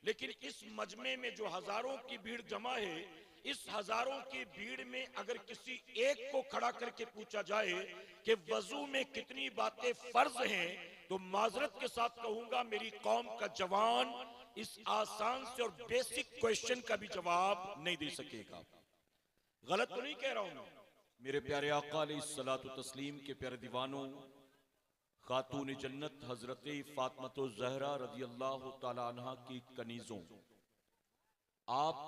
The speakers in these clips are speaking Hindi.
लेकिन इस मजमे में जो हजारों की भीड़ जमा है, इस हजारों की भीड़ में अगर किसी एक को खड़ा करके पूछा जाए कि वजू में कितनी बातें फर्ज हैं, तो माजरत के साथ कहूंगा मेरी कौम का जवान इस आसान से और बेसिक क्वेश्चन का भी जवाब नहीं दे सकेगा। गलत तो नहीं कह रहा हूं मैं। मेरे प्यारे आका अलैहिस्सलातु तस्लीम के प्यारे दीवानों, खातून जन्नत हजरत फातिमा ज़हरा रज़ी अल्लाह तआला अन्हा की कनीजों, आप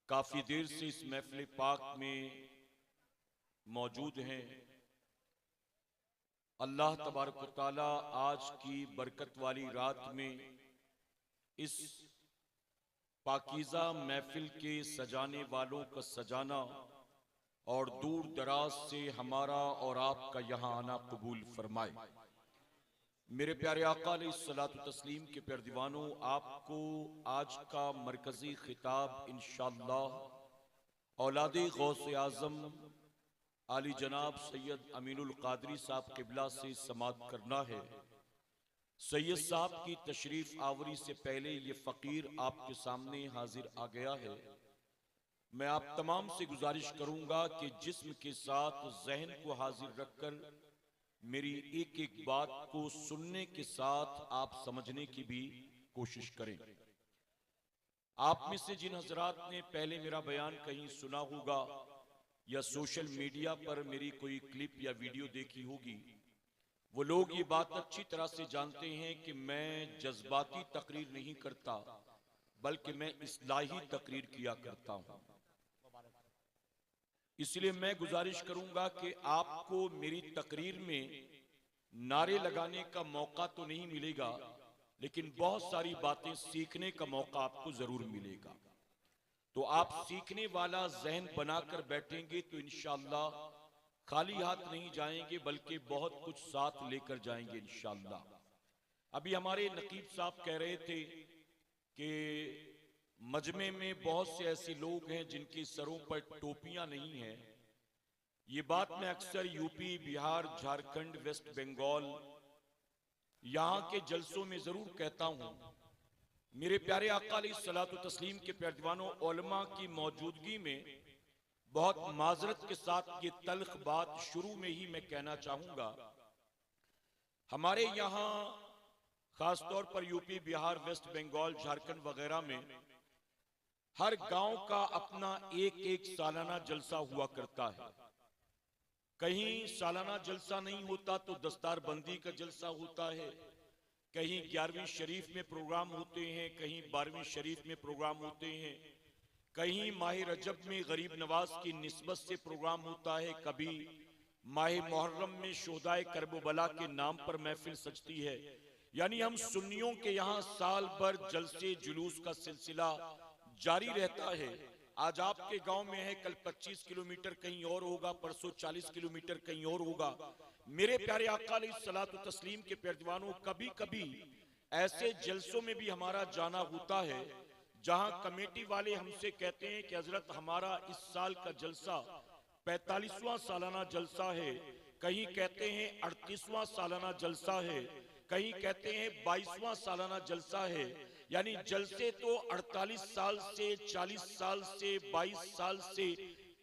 काफी देर से इस महफिल पाक में मौजूद हैं। अल्लाह तबारक व तआला आज की बरकत वाली रात में इस पाकीज़ा महफिल के सजाने वालों का सजाना और दूर दराज से हमारा और आपका यहाँ आना कबूल फरमाए। मेरे प्यारे आका अलैहिस्सलातु तस्लीम के प्यारे दीवानों, आपको आज का मरकजी खिताब इंशाअल्लाह औलादे गौसे आजम आली जनाब सैयद अमीनुल कादरी साहब किबला से समाअत करना है। सैयद साहब की तशरीफ आवरी से पहले ये फकीर आपके सामने हाजिर आ गया है। मैं आप तमाम से गुजारिश करूंगा कि जिस्म के साथ जहन को हाजिर रखकर मेरी एक एक बात को सुनने के साथ आप समझने की भी कोशिश करें। आप में से जिन हजरात ने पहले मेरा बयान कहीं सुना होगा या सोशल मीडिया पर मेरी कोई क्लिप या वीडियो देखी होगी, वो लोग ये बात अच्छी तरह से जानते हैं कि मैं जज्बाती तकरीर नहीं करता, बल्कि मैं इस्लाही तकरीर किया करता हूं। इसलिए मैं गुजारिश करूंगा कि आपको मेरी तकरीर में नारे लगाने का मौका तो नहीं मिलेगा, लेकिन बहुत सारी बातें सीखने का मौका आपको जरूर मिलेगा। तो आप सीखने वाला जहन बनाकर बैठेंगे तो इंशाअल्लाह खाली हाथ नहीं जाएंगे, बल्कि बहुत कुछ साथ लेकर जाएंगे इंशाअल्लाह। अभी हमारे नकीब साहब कह रहे थे कि मजमे में बहुत से ऐसे लोग हैं जिनके सरों पर टोपियां नहीं हैं। ये बात मैं अक्सर यूपी, बिहार, झारखंड, वेस्ट बंगाल यहां के जलसों में जरूर कहता हूं। मेरे प्यारे आका अलैहिस्सलातु तस्लीम के प्यारे दीवानों, उलमा की मौजूदगी में बहुत माजरत के साथ ये तल्ख बात शुरू में ही मैं कहना चाहूंगा। हमारे यहाँ खासतौर पर यूपी, बिहार, वेस्ट बंगाल, झारखंड वगैरह में हर गांव का अपना एक एक सालाना जलसा हुआ करता है। कहीं सालाना जलसा नहीं होता तो दस्तार बंदी का जलसा होता है, कहीं 11वीं शरीफ में प्रोग्राम होते हैं, कहीं 12वीं शरीफ में प्रोग्राम होते हैं, कहीं माह रजब में गरीब नवाज की निस्बत से प्रोग्राम होता है, कभी माह मुहर्रम में शोहदाए करबला के नाम पर महफिल सजती है। यानी हम सुन्नियों के यहाँ साल भर जलसे जुलूस का सिलसिला जारी रहता है। आज आपके गांव में है, कल 25 किलोमीटर कहीं और होगा, परसों 40 किलोमीटर कहीं और होगा। मेरे प्यारे आका अलैहिस्सलातु तस्लीम के प्यारे दीवानों, कभी कभी ऐसे जलसों में भी हमारा जाना होता है जहां कमेटी वाले हमसे कहते हैं कि हजरत हमारा इस साल का जलसा 45वां सालाना जलसा है, कहीं कहते हैं 38वां सालाना जलसा है, कहीं कहते हैं 22वां सालाना जलसा है। यानी जलसे तो 48 साल से, 40 साल से, 22 साल से,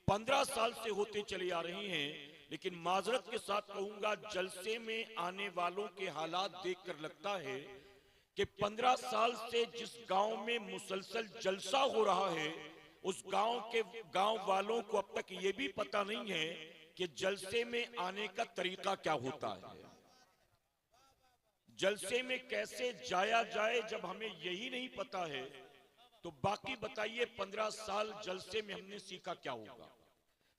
15 साल से होते चले आ रहे हैं। लेकिन माजरत के साथ कहूंगा, जलसे में आने वालों के हालात देखकर लगता है कि 15 साल से जिस गांव में मुसलसल जलसा हो रहा है, उस गांव वालों को अब तक ये भी पता नहीं है कि जलसे में आने का तरीका क्या होता है, जलसे में कैसे जाया जाए। जब हमें यही नहीं पता है तो बाकी बताइए 15 साल जलसे में हमने सीखा क्या होगा,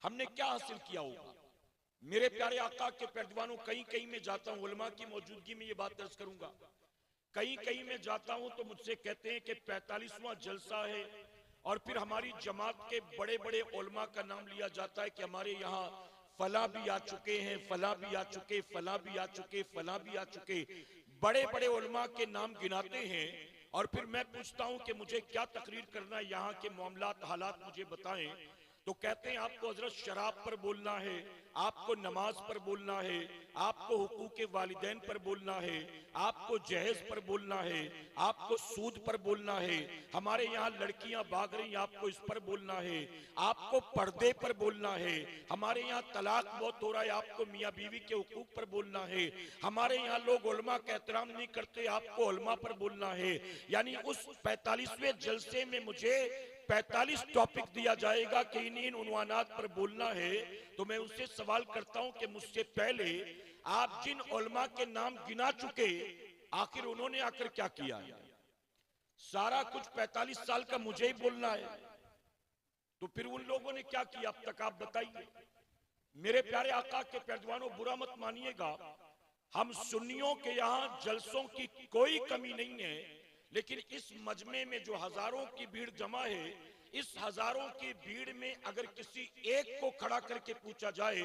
हमने क्या हासिल किया होगा। मेरे प्यारे आका के प्यारे दीवानों, कहीं कहीं में जाता हूं, उलमा की मौजूदगी में ये बात दर्ज करूंगा, कहीं कहीं में जाता हूं तो मुझसे कहते हैं कि 45वां जलसा है, और फिर हमारी जमात के बड़े बड़े उलमा का नाम लिया जाता है कि हमारे यहाँ फला भी आ चुके हैं, फला भी आ चुके, फला भी आ चुके, फला भी आ चुके, बड़े बड़े उलमा के नाम गिनाते हैं। और फिर मैं पूछता हूं कि मुझे क्या तकरीर करना है, यहाँ के मामलात हालात मुझे बताएं। तो कहते हैं आपको हजरत शराब पर बोलना है, आपको नमाज पर बोलना है, आपको हुकूक वालिदैन पर बोलना है, आपको जहेज पर बोलना है, आपको सूद पर बोलना है, हमारे यहाँ लड़कियां भाग रही आपको इस पर बोलना है, आपको पर्दे पर बोलना है, हमारे यहाँ तलाक बहुत हो रहा है आपको मियाँ बीवी के हुकूक पर बोलना है, हमारे यहाँ लोग उलमा का एहतराम नहीं करते आपको उलमा पर बोलना है। यानी उस 45वें जलसे में मुझे 45 टॉपिक दिया जाएगा कि इन उन्वानात पर बोलना है। तो मैं उनसे सवाल करता हूं कि मुझसे पहले आप जिन उलमा के नाम गिना चुके, आखिर उन्होंने आकर क्या किया? सारा कुछ 45 साल का मुझे ही बोलना है, तो फिर उन लोगों ने क्या किया अब तक आप बताइए। मेरे प्यारे आका के पैरजवानों, बुरा मत मानिएगा, हम सुन्नियों के यहाँ जलसों की कोई कमी नहीं है, लेकिन इस मजमे में जो हजारों की भीड़ जमा है, इस हजारों की भीड़ में अगर किसी एक को खड़ा करके पूछा जाए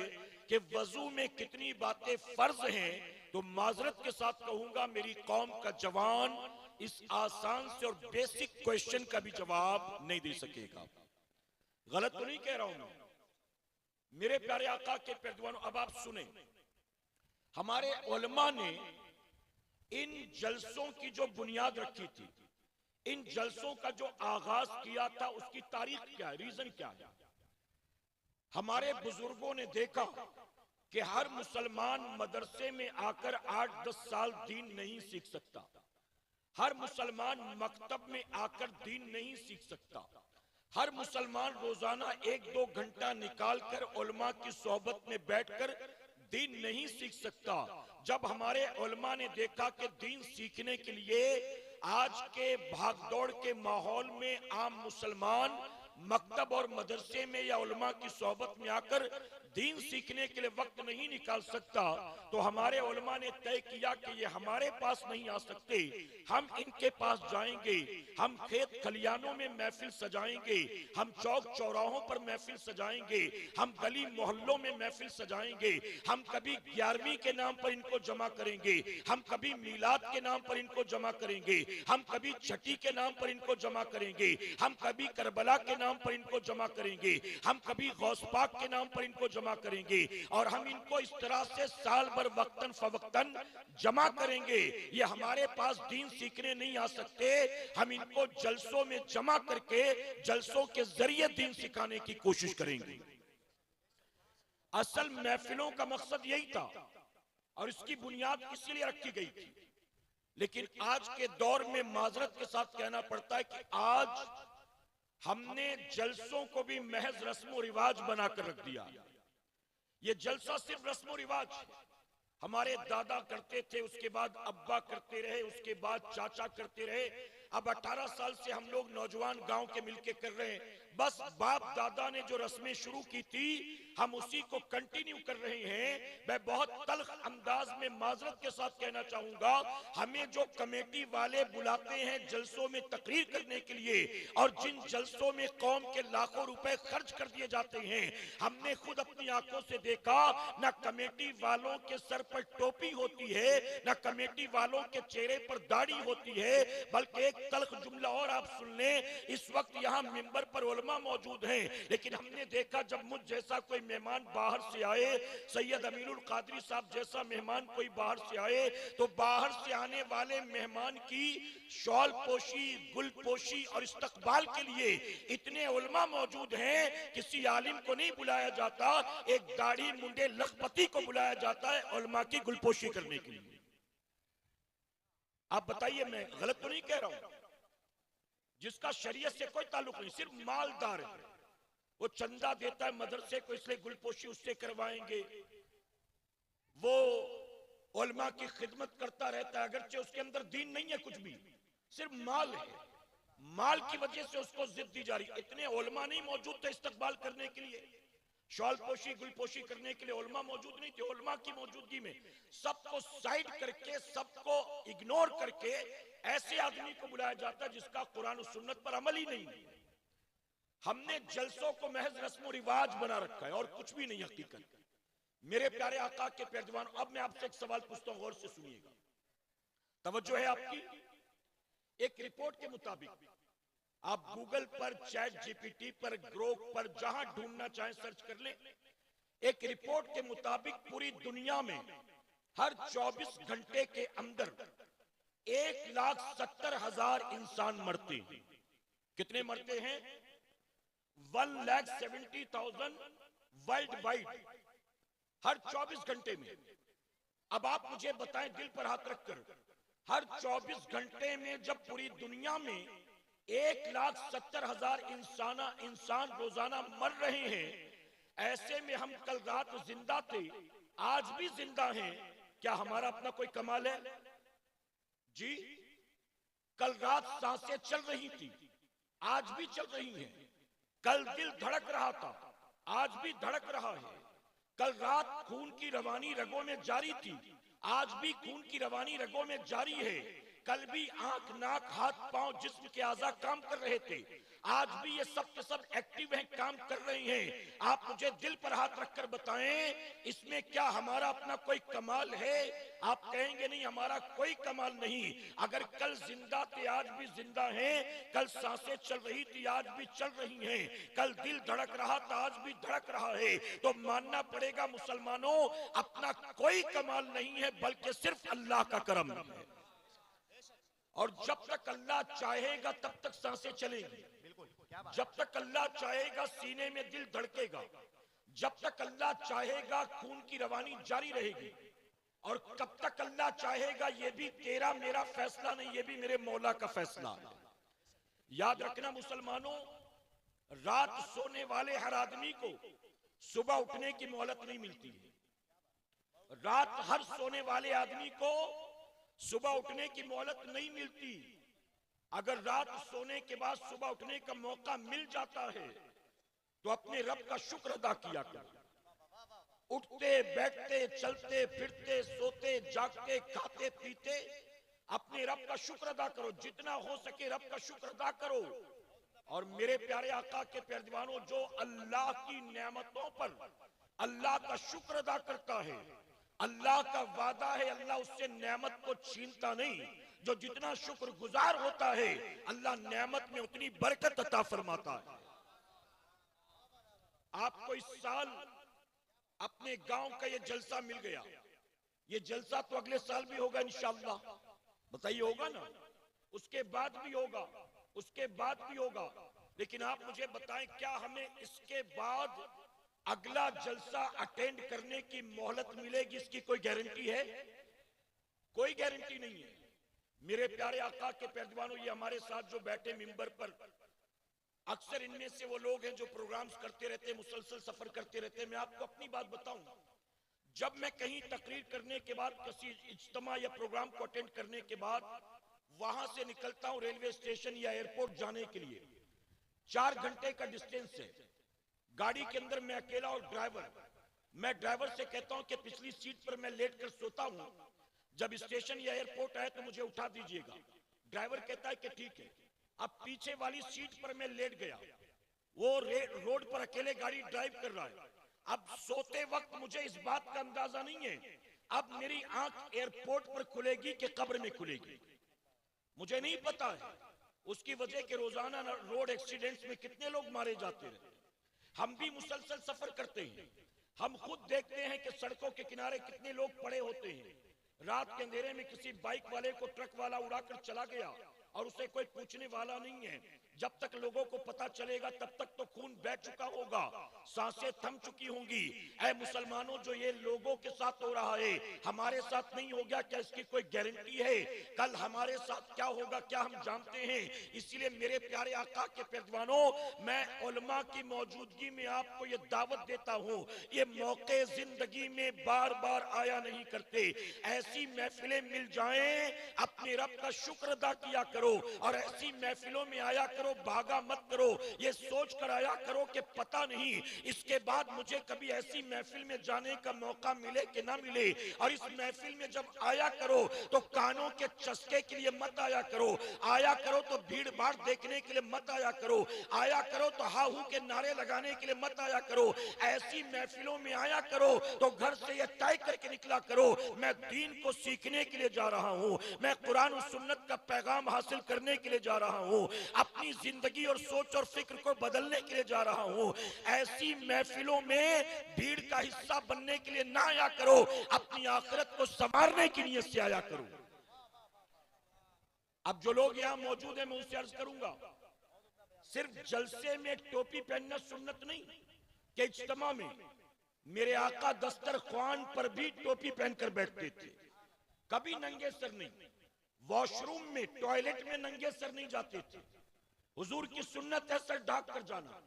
कि वजू में कितनी बातें फर्ज हैं, तो माजरत के साथ कहूंगा मेरी कौम का जवान इस आसान से और बेसिक क्वेश्चन का भी जवाब नहीं दे सकेगा। गलत तो नहीं कह रहा हूं मैं, मेरे प्यारे आका के पैरजवानों। अब आप सुने, हमारे उलमा ने इन जलसों की जो बुनियाद रखी थी, इन जलसों का जो आगाज किया था, उसकी तारीख क्या है, रीजन क्या है? हमारे बुजुर्गों ने देखा कि हर मुसलमान मदरसे में आकर 8-10 साल दीन नहीं सीख सकता, हर मुसलमान मकतब में आकर दीन नहीं सीख सकता, हर मुसलमान रोजाना 1-2 घंटा निकालकर उलमा की सोहबत में बैठकर दीन नहीं सीख सकता। जब हमारे उलमा ने देखा कि दीन सीखने के लिए आज के भागदौड़ के माहौल में आम मुसलमान मकतब और मदरसे में या उलमा की सोहबत में आकर दीन सीखने के लिए वक्त नहीं निकाल सकता, तो हमारे उलमा ने तय किया कि ये हमारे पास नहीं आ सकते, हम इनके पास जाएंगे, हम खेत खलियानों में महफिल सजाएंगे, हम चौक चौराहों पर महफिल सजाएंगे, हम गली मोहल्लों में महफिल सजाएंगे, हम कभी 11वीं के नाम पर इनको जमा करेंगे, हम कभी मीलाद के नाम पर इनको जमा करेंगे, हम कभी छठी के नाम पर इनको जमा करेंगे, हम कभी करबला के नाम पर इनको जमा करेंगे, हम कभी गौस पाक के नाम पर इनको जमा करेंगे, और हम इनको इस तरह से साल भर वक्तन फवक्तन जमा करेंगे। ये हमारे पास दीन सीखने नहीं आ सकते, हम इनको जलसों में जमा करके जलसों के जरिए दीन सिखाने की कोशिश करेंगे। असल महफिलों का मकसद यही था और इसकी बुनियाद इसीलिए रखी गई थी। लेकिन आज के दौर में माजरत के साथ कहना पड़ता है कि आज हमने जलसों को भी महज रस्म रिवाज बनाकर रख दिया। ये जलसा सिर्फ रस्म रिवाज, हमारे दादा करते थे, उसके बाद अब्बा करते रहे, उसके बाद चाचा करते रहे, अब 18 साल से हम लोग नौजवान गांव के मिलके कर रहे हैं। बस बाप दादा ने जो रस्में शुरू की थी हम उसी को कंटिन्यू कर रहे हैं। मैं बहुत तल्ख अंदाज में माजरत के साथ कहना चाहूंगा, हमें जो कमेटी वाले बुलाते हैं जलसों में तकरीर करने के लिए, और जिन जलसों में कौम के लाखों रुपए खर्च कर दिए जाते हैं, हमने खुद अपनी आंखों से देखा, न कमेटी वालों के सर पर टोपी होती है, न कमेटी वालों के चेहरे पर दाढ़ी होती है। बल्कि एक तल्ख जुमला और आप सुन लें, इस वक्त यहाँ मिंबर पर उलमा मौजूद हैं, लेकिन हमने देखा जब मुझ जैसा कोई मेहमान बाहर से आए, सैयद अमीनुल कादरी साहब जैसा मेहमान कोई बाहर से आए, तो बाहर से आने वाले मेहमान की शॉल पोशी, गुल पोशी और इस्तकबाल के लिए इतने उलमा मौजूद हैं, किसी आलिम को नहीं बुलाया जाता, एक दाढ़ी मुंडे लखपति को बुलाया जाता है उलमा की गुलपोशी करने के लिए। आप बताइए, मैं गलत तो नहीं कह रहा हूं? जिसका शरीयत से कोई ताल्लुक नहीं, सिर्फ मालदार है, वो चंदा देता है मदरसे को इसलिए गुलपोशी उससे करवाएंगे, वो उलमा की खिदमत करता रहता है, अगरचे उसके अंदर दीन नहीं है कुछ भी, सिर्फ माल है, माल की वजह से उसको जिद दी जा रही। इतने उलमा नहीं मौजूद थे इस्तकबाल करने के लिए, शॉल पोशी गुलपोशी करने के लिए उलमा मौजूद नहीं थे। उलमा की मौजूदगी में सबको साइड करके, सबको इग्नोर करके ऐसे आदमी को बुलाया जाता है जिसका कुरान और सुन्नत पर अमल ही नहीं है। हमने जलसों को महज रस्म रिवाज बना रखा है और कुछ भी नहीं हकीकत। मेरे प्यारे आका के पैरजवान, अब मैं आपसे एक सवाल पूछता हूं, गौर से सुनिएगा, तवज्जो है आपकी। एक रिपोर्ट के मुताबिक आप गूगल पर, चैट जीपीटी पर, ग्रोक पर, जहां ढूंढना चाहें सर्च कर लें। एक रिपोर्ट के मुताबिक पूरी दुनिया में हर 24 घंटे के अंदर 1,70,000 इंसान मरते हैं। कितने मरते हैं? 1,70,000 वर्ल्ड वाइड, हर 24 घंटे में। अब आप मुझे बताएं दिल पर हाथ रखकर, हर 24 घंटे में जब पूरी दुनिया में 1,70,000 इंसान रोजाना मर रहे हैं, ऐसे में हम कल रात जिंदा थे, आज भी जिंदा हैं, क्या हमारा अपना कोई कमाल है? जी, कल रात सांसें चल रही थी, आज भी चल रही हैं। कल दिल धड़क रहा था, आज भी धड़क रहा है। कल रात खून की रवानी रगों में जारी थी, आज भी खून की रवानी रगों में जारी है। कल भी आंख, नाक, हाथ, पांव, जिस्म के आज़ा काम कर रहे थे, आज भी ये सब के सब एक्टिव हैं, काम कर रहे हैं। आप मुझे दिल पर हाथ रखकर बताएं, इसमें क्या हमारा अपना कोई कमाल है? आप कहेंगे नहीं, हमारा कोई कमाल नहीं। अगर कल जिंदा थे, आज भी जिंदा हैं, कल सांसें चल रही थी, आज भी चल रही हैं, कल दिल धड़क रहा था, आज भी धड़क रहा है, तो मानना पड़ेगा मुसलमानों, अपना कोई कमाल नहीं है, बल्कि सिर्फ अल्लाह का करम है। और जब तक अल्लाह चाहेगा तब तक सांसें चलेंगी, जब तक अल्लाह चाहेगा सीने में दिल धड़केगा, जब तक अल्लाह चाहेगा खून की रवानी जारी रहेगी, और कब तक अल्लाह चाहेगा ये भी तेरा मेरा फैसला नहीं, ये भी मेरे मौला का फैसला है। याद रखना मुसलमानों, रात सोने वाले हर आदमी को सुबह उठने की मोहलत नहीं मिलती है। रात हर सोने वाले आदमी को सुबह उठने की मोहलत नहीं मिलती। अगर रात सोने के बाद सुबह उठने का मौका मिल जाता है तो अपने रब का शुक्र अदा किया करो। उठते बैठते, चलते फिरते, सोते जागते, खाते पीते, अपने रब का शुक्र अदा करो, जितना हो सके रब का शुक्र अदा करो। और मेरे प्यारे आका के प्यारे दीवानों, जो अल्लाह की नेमतों पर अल्लाह का शुक्र अदा करता है, अल्लाह का वादा है, अल्लाह उससे नेमत को छीनता नहीं। जो जितना शुक्र गुजार होता है, अल्लाह नेमत में उतनी बरकत अता फरमाता है। आपको इस साल अपने गांव का ये जलसा मिल गया, ये जलसा तो अगले साल भी होगा इंशाअल्लाह। बताइए, होगा ना? उसके बाद भी होगा, उसके बाद भी होगा। लेकिन आप मुझे बताएं, क्या हमें इसके बाद अगला जलसा अटेंड करने की मोहलत मिलेगी? इसकी कोई गारंटी है? कोई गारंटी नहीं है। मेरे प्यारे आका के प्यारे दीवानों, ये हमारे साथ जो बैठे मिंबर पर, अक्सर इनमें से वो लोग हैं जो प्रोग्राम्स करते रहते हैं, मुसलसल सफर करते रहते हैं। मैं आपको अपनी बात बताऊं, जब मैं कहीं तकरीर करने के बाद, किसी इज्तिमा या प्रोग्राम को अटेंड करने के बाद वहां से निकलता हूं रेलवे स्टेशन या एयरपोर्ट जाने के लिए, 4 घंटे का डिस्टेंस है, गाड़ी के अंदर मैं अकेला और ड्राइवर। मैं ड्राइवर से कहता हूं कि पिछली सीट पर मैं लेट कर सोता हूं, जब स्टेशन या एयरपोर्ट आए तो मुझे उठा दीजिएगा। ड्राइवर कहता है कि ठीक है। अब पीछे वाली सीट पर मैं लेट गया, वो रोड पर अकेले गाड़ी ड्राइव कर रहा है। अब सोते वक्त मुझे इस बात का अंदाजा नहीं है अब मेरी आंख एयरपोर्ट पर खुलेगी कि कब्र में खुलेगी, मुझे नहीं पता है। उसकी वजह के रोजाना रोड एक्सीडेंट्स में कितने लोग मारे जाते हैं। हम भी मुसलसल सफर करते हैं, हम खुद देखते हैं कि सड़कों के किनारे कितने लोग पड़े होते हैं। रात के अंधेरे में किसी बाइक वाले को ट्रक वाला उड़ाकर चला गया और उसे कोई पूछने वाला नहीं है। जब तक लोगों को पता चलेगा तब तक तो खून बह चुका होगा, सांसें थम चुकी होंगी। ऐ मुसलमानों, जो ये लोगों के साथ हो रहा है हमारे साथ नहीं हो गया, क्या इसकी कोई गारंटी है? कल हमारे साथ क्या होगा क्या हम जानते हैं? इसलिए मेरे प्यारे आका के पैरवानों, मैं उलमा की मौजूदगी में आपको ये दावत देता हूँ, ये मौके जिंदगी में बार बार आया नहीं करते। ऐसी महफिलें मिल जाएं, अपने रब का शुक्र अदा किया करो और ऐसी महफिलों में आया करो, भागा मत करो। ये सोच कर आया करो कि पता नहीं इसके बाद मुझे कभी ऐसी महफिल में जाने का मौका मिले कि ना मिले। और इस महफिल में जब आया करो तो कानों के चस्के के लिए मत आया करो, आया करो तो भीड़ भाड़ देखने के लिए मत आया करो, आया करो तो हाहू के नारे लगाने के लिए मत आया करो। ऐसी महफिलों में आया करो तो घर से यह तय करके निकला करो, मैं दीन को सीखने के लिए जा रहा हूं, मैं कुरान और सुन्नत का पैगाम हासिल करने के लिए जा रहा हूं, अपनी जिंदगी और सोच और फिक्र को बदलने के लिए जा रहा हूं। ऐसी महफिलों में भीड़ का हिस्सा बनने के लिए ना आया करो, अपनी आखिरत को संवारने की नीयत से आया करो। अब जो लोग यहां मौजूद हैं, मैं उनसे अर्ज करूंगा, सिर्फ जलसे में टोपी पहनना सुन्नत नहीं कि इज्तिमा में मेरे आका दस्तरख्वान पर भी टोपी पहनकर बैठते थे, कभी नंगे सर नहीं। वॉशरूम में, टॉयलेट में नंगे सर नहीं जाते थे। हुजूर की सुन्नत है सर ढांक कर जाना।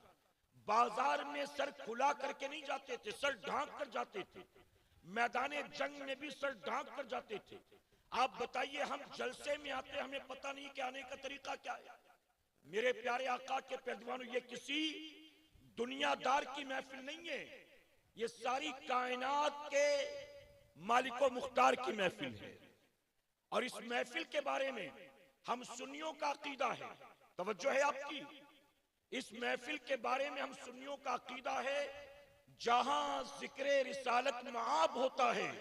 बाजार में सर खुला करके नहीं जाते थे, सर ढांक कर जाते थे। मैदान जंग में भी सर ढांक कर जाते थे। आप बताइए, हम जलसे में आते, हमें पता नहीं कि आने का तरीका क्या है। मेरे प्यारे आका के पैरवानों, ये किसी दुनियादार की महफिल नहीं है, ये सारी कायनात के मालिको मुख्तार की महफिल है। और इस महफिल के बारे में हम सुन्नियों का अकीदा है, तवज्जो है आपकी, इस महफिल के बारे में हम सुन्नियों का अकीदा है, जहां जिक्र रिसालत मआब होता है,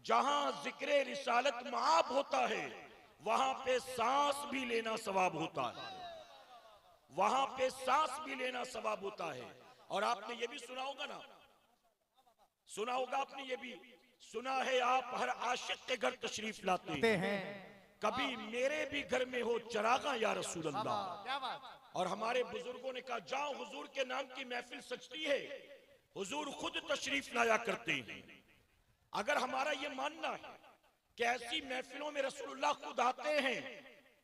जहां जिक्र रिसालत मआब होता है, वहां पे सांस भी लेना सवाब होता है, वहां पे सांस भी लेना सवाब होता है। और आपने ये भी सुना होगा ना, सुना होगा आपने ये भी सुना है, आप हर आशिक के घर तशरीफ लाते हैं, कभी मेरे भी घर में हो चरागा या रसूल अल्लाह। और हमारे बुजुर्गों ने कहा, जाओ हुजूर के नाम की महफिल सजती है, हुजूर खुद तशरीफ लाया करते हैं। अगर हमारा ये मानना है कि ऐसी महफिलों में रसूलुल्लाह खुद आते हैं,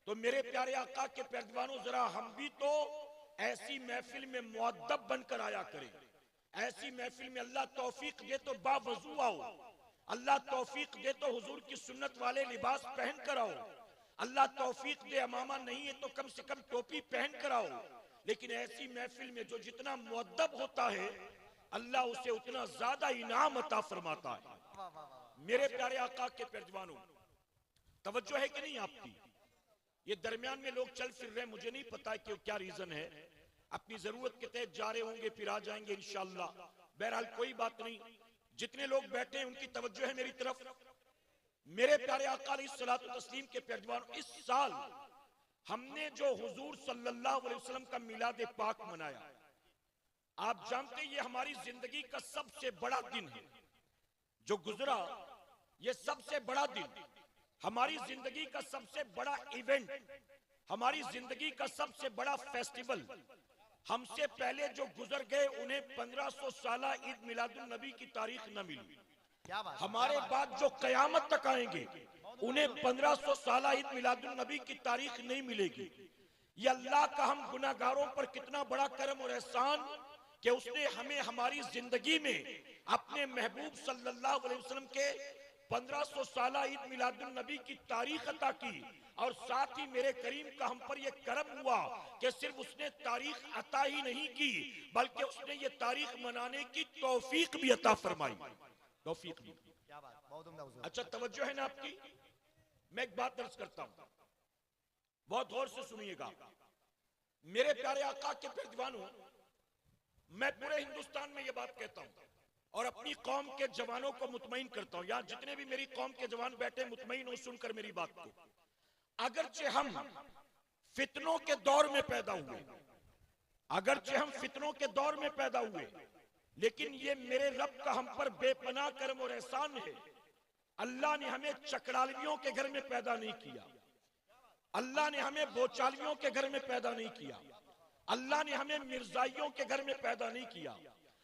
तो मेरे प्यारे आका के पैरवानों, जरा हम भी तो ऐसी महफिल में मुअद्दब बनकर आया करें। ऐसी महफिल में अल्लाह तौफीक दे तो बावजू आओ, अल्लाह तौफीक दे तो हुजूर की सुन्नत वाले लिबास पहन कर आओ, अल्लाह तौफीक दे अमामा नहीं है तो कम से कम टोपी पहन कर आओ। लेकिन ऐसी महफिल में जो जितना मुअद्दब होता है, अल्लाह उसे उतना ज्यादा इनाम अता फरमाता है। मेरे प्यारे आका के पैरवानों, तवज्जो है कि नहीं आपकी? ये दरमियान में लोग चल फिर रहे, मुझे नहीं पता कि क्या रीजन है, अपनी जरूरत के तहत जा रहे होंगे, फिर आ जाएंगे इंशाअल्लाह। बहरहाल कोई बात नहीं, जितने लोग बैठे हैं उनकी तवज्जो है मेरी तरफ। मेरे प्यारे आका अलैहिस्सलातु तस्लीम के पैरवान, इस साल हमने जो हुजूर सल्लल्लाहु अलैहि वसल्लम का मिलाद पाक मनाया, आप जानते हैं ये हमारी जिंदगी का सबसे बड़ा दिन है जो गुजरा। ये सबसे बड़ा दिन, हमारी जिंदगी का सबसे बड़ा इवेंट, हमारी जिंदगी का सबसे बड़ा फेस्टिवल। हमसे पहले जो गुजर गए उन्हें 1500 साल ईद मिलादुन नबी की तारीख न मिली। हमारे बाद जो कयामत तक आएंगे उन्हें 1500 साल ईद मिलादुन नबी की तारीख नहीं मिलेगी। ये अल्लाह का हम गुनाहगारों पर कितना बड़ा करम और एहसान कि उसने हमें हमारी जिंदगी में अपने महबूब सल्लल्लाहु अलैहि वसल्लम के 1500 साल ईद मिलादुन नबी की तारीख अता की। और साथ ही मेरे करीम का हम पर यह करम हुआ कि सिर्फ उसने तारीख अता ही नहीं की, बल्कि उसने ये तारीख मनाने की तौफीक भी अता फरमाई। तौफीक भी। अच्छा, तवज्जो है ना आपकी? मैं एक बात दर्ज करता हूं, बहुत गौर से सुनिएगा। मेरे प्यारे आका के पैरवानों, मैं पूरे हिंदुस्तान में ये बात कहता हूं और अपनी कौम के जवानों को मुतमईन करता हूं, यहां जितने भी मेरी कौम के जवान बैठे मुतमईन हो सुनकर मेरी बात को। अगरचे हम फितनों के दौर में पैदा हुए, अगरचे हम फितनों के दौर में पैदा हुए, लेकिन ये मेरे रब का हम पर बेपनाह करम और एहसान है। अल्लाह ने हमें चकरालवियों के घर में पैदा नहीं किया, अल्लाह ने हमें बोचालवियों के घर में पैदा नहीं किया, अल्लाह ने हमें मिर्जाइयों के घर में पैदा नहीं किया,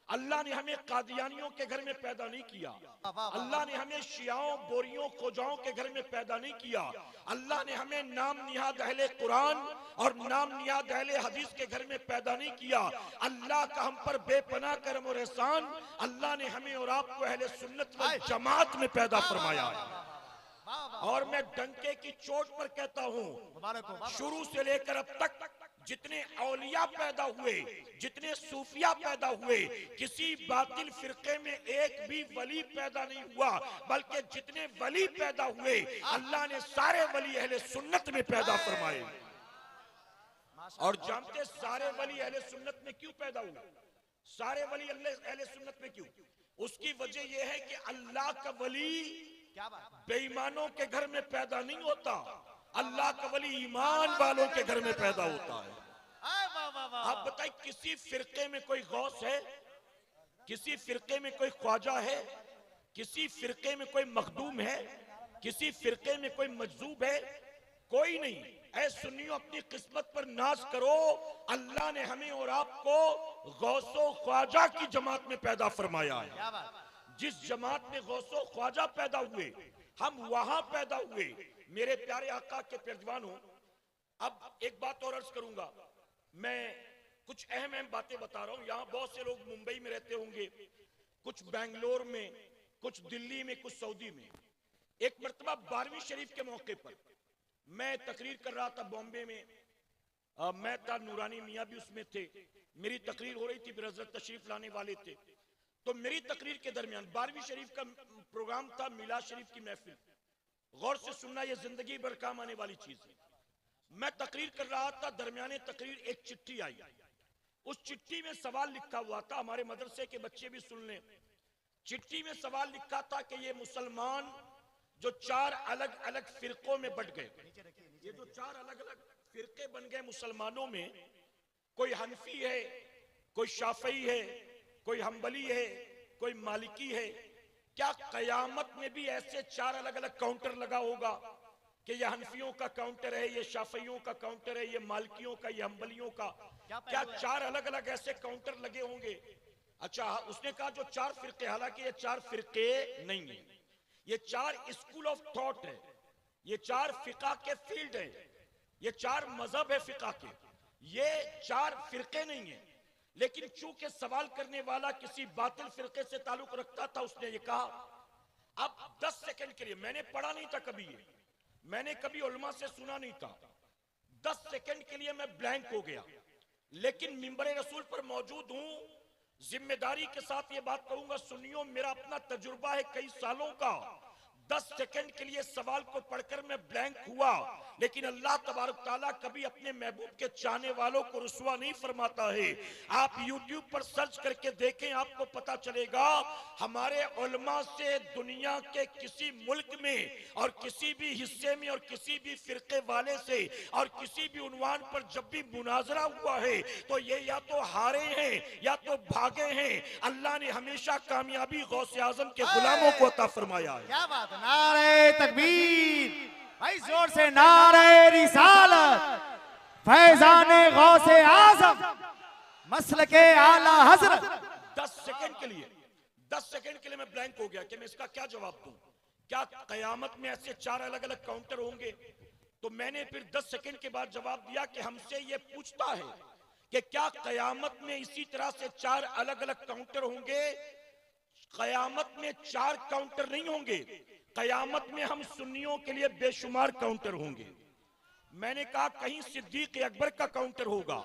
अल्लाह ने हमें कादियानियों के घर में पैदा नहीं किया, अल्लाह ने हमें शियाओं, बोरियों, खोजाओं के घर में पैदा नहीं किया। अल्लाह ने हमें नाम निहाद अहले कुरान और नाम निहाद अहले हदीस के घर में पैदा नहीं किया। अल्लाह का हम पर बेपनाह करम और एहसान, अल्लाह ने हमें और आपको अहले सुन्नत वल जमात में पैदा फरमाया है। और मैं डंके की चोट पर कहता हूँ, शुरू से लेकर अब तक जितने औलिया पैदा हुए, जितने सूफिया पैदा हुए, किसी बातिल फिरके में एक भी वली पैदा नहीं हुआ, बल्कि जितने वली पैदा हुए अल्लाह ने सारे वली अहले सुन्नत में पैदा फरमाए। और जानते सारे वली अहले सुन्नत में क्यों पैदा हुए? सारे वली अहले सुन्नत में क्यों? उसकी वजह यह है कि अल्लाह का वली बेईमानों के घर में पैदा नहीं होता, अल्लाह का वली ईमान वालों के घर में पैदा होता है। आप बताइए, किसी फिरके में कोई गौस है? किसी फिरके में कोई ख्वाजा है? किसी फिरके में कोई मखदूम है? किसी फिरके में कोई मजजूब है? कोई नहीं। ऐ सुन्नियों, अपनी किस्मत पर नाज करो। अल्लाह ने हमें और आपको गौसो ख्वाजा की जमात में पैदा फरमाया है। जिस जमात में गौसो ख्वाजा पैदा हुए, हम वहां पैदा हुए। मेरे प्यारे आका के पेरजवानों, अब एक बात और अर्ज करूंगा। मैं कुछ अहम अहम बातें बता रहा हूं। यहां बहुत से लोग मुंबई में रहते होंगे, कुछ बैंगलोर में, कुछ दिल्ली में, कुछ सऊदी में। एक मर्तबा 12वीं शरीफ के मौके पर मैं तकरीर कर रहा था बॉम्बे में। मैं था, नूरानी मियाँ भी उसमें थे। मेरी तकरीर हो रही थी, फिर हजरत तशरीफ लाने वाले थे। तो मेरी तकरीर के दरमियान 12वीं शरीफ का प्रोग्राम था, मिलाद शरीफ की महफिल। गौर से सुनना, यह जिंदगी भर काम आने वाली चीज है। मैं तकरीर कर रहा था, दरमियाने तकरीर एक चिट्ठी आई। उस चिट्ठी में सवाल लिखा हुआ था, हमारे मदरसे के बच्चे भी सुन लें। चिट्ठी में सवाल लिखा था कि ये मुसलमान जो 4 अलग अलग फिरकों में बट गए, ये जो 4 अलग अलग फिरके बन गए मुसलमानों में, कोई हनफी है, कोई शाफई है, कोई हम्बली है, कोई मालिकी है, क्या कयामत में भी ऐसे 4 अलग अलग काउंटर लगा होगा कि ये हनफियों का काउंटर है, ये शाफियों का काउंटर है, ये मालिकियों का, ये हम्बलियों का? क्या 4 अलग अलग ऐसे काउंटर लगे होंगे? अच्छा, उसने कहा जो 4 फिरके, हालांकि ये 4 फिरके नहीं है, ये 4 स्कूल ऑफ थॉट है, ये 4 फिका के फील्ड है, ये 4 मजहब है फिका के, ये 4 फिरके नहीं है। लेकिन चूंकि सवाल करने वाला किसी बातिल फिरके से ताल्लुक रखता था, उसने ये कहा। अब 10 सेकंड के लिए, मैंने पढ़ा नहीं था कभी, ये मैंने कभी उलमा से सुना नहीं था। 10 सेकंड के लिए मैं ब्लैंक हो गया। लेकिन मिंबर रसूल पर मौजूद हूं, जिम्मेदारी के साथ ये बात कहूंगा, सुनियो, मेरा अपना तजुर्बा है कई सालों का। 10 सेकंड के लिए सवाल को पढ़कर मैं ब्लैंक हुआ, लेकिन अल्लाह तबारक ताला कभी अपने महबूब के चाहने वालों को रुसवा नहीं फरमाता है। आप YouTube पर सर्च करके देखें, आपको पता चलेगा हमारे उलमा से दुनिया के किसी मुल्क में और किसी भी हिस्से में और किसी भी फिरके वाले से और किसी भी उन्वान पर जब भी मुनाजरा हुआ है, तो ये या तो हारे हैं या तो भागे हैं। अल्लाह ने हमेशा कामयाबी गौसे आजम के गुलामों को अता फरमाया है। क्या बात है, नारे तकबीर भाई, जोर से नारे रिसालत, फैजाने गौसे आजम, मसलके आला हजरत। 10 सेकंड के लिए मैं ब्लैंक हो गया कि मैं इसका क्या जवाब दूं। क्या कयामत में ऐसे 4 अलग अलग काउंटर होंगे? तो मैंने फिर 10 सेकंड के बाद जवाब दिया कि हमसे ये पूछता है कि क्या कयामत में इसी तरह से 4 अलग अलग काउंटर होंगे? कयामत में 4 काउंटर नहीं होंगे, कयामत में हम सुन्नियों के लिए बेशुमार काउंटर होंगे। मैंने कहा कहीं सिद्दीक अकबर का काउंटर होगा,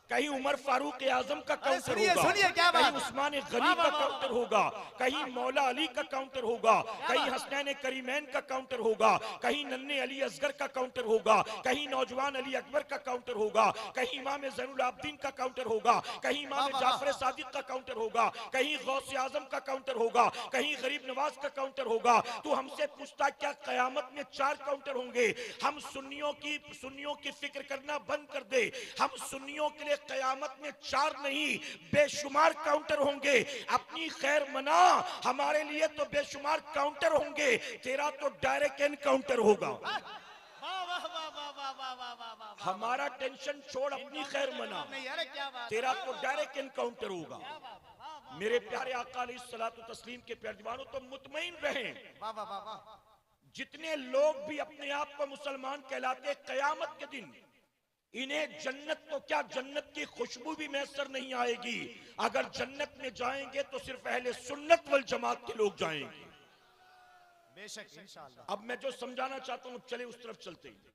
कहीं उमर फारूक आजम का काउंटर होगा, कहीं उस्मान गनी का काउंटर होगा, कहीं मौला अली का काउंटर होगा, कहीं हसनैन करीमैन का काउंटर होगा, कहीं नन्हे अली असगर का काउंटर होगा, कहीं नौजवान अली अकबर का काउंटर होगा, कहीं इमाम ज़ैनुल आबिदीन का काउंटर होगा, कहीं इमाम जाफर सादिक का काउंटर होगा, कहीं गौसे आजम का काउंटर होगा, कहीं गरीब नवाज का काउंटर होगा। तो हमसे पूछता क्या कयामत में 4 काउंटर होंगे? हम सुन्नियों की फिक्र करना बंद कर दे। हम सुन्नियों के लिए कयामत में 4 नहीं, बेशुमार काउंटर होंगे। अपनी खैर मना, हमारे लिए तो बेशुमार काउंटर होंगे। तेरा तो डायरेक्ट एनकाउंटर होगा। हमारा टेंशन छोड़, अपनी खैर मना, तेरा तो डायरेक्ट एनकाउंटर होगा। मेरे प्यारे आका अलैहिस्सलातु तस्लीम के प्यारे दीवानों, तो मुतमईन रहें। जितने लोग भी अपने आप को मुसलमान कहलाते, कयामत के दिन इन्हें जन्नत तो क्या, जन्नत की खुशबू भी मैसर नहीं आएगी। अगर जन्नत में जाएंगे तो सिर्फ अहले सुन्नत वल जमात के लोग जाएंगे। बेशक इंशाअल्लाह। अब मैं जो समझाना चाहता हूं, चले उस तरफ चलते हैं।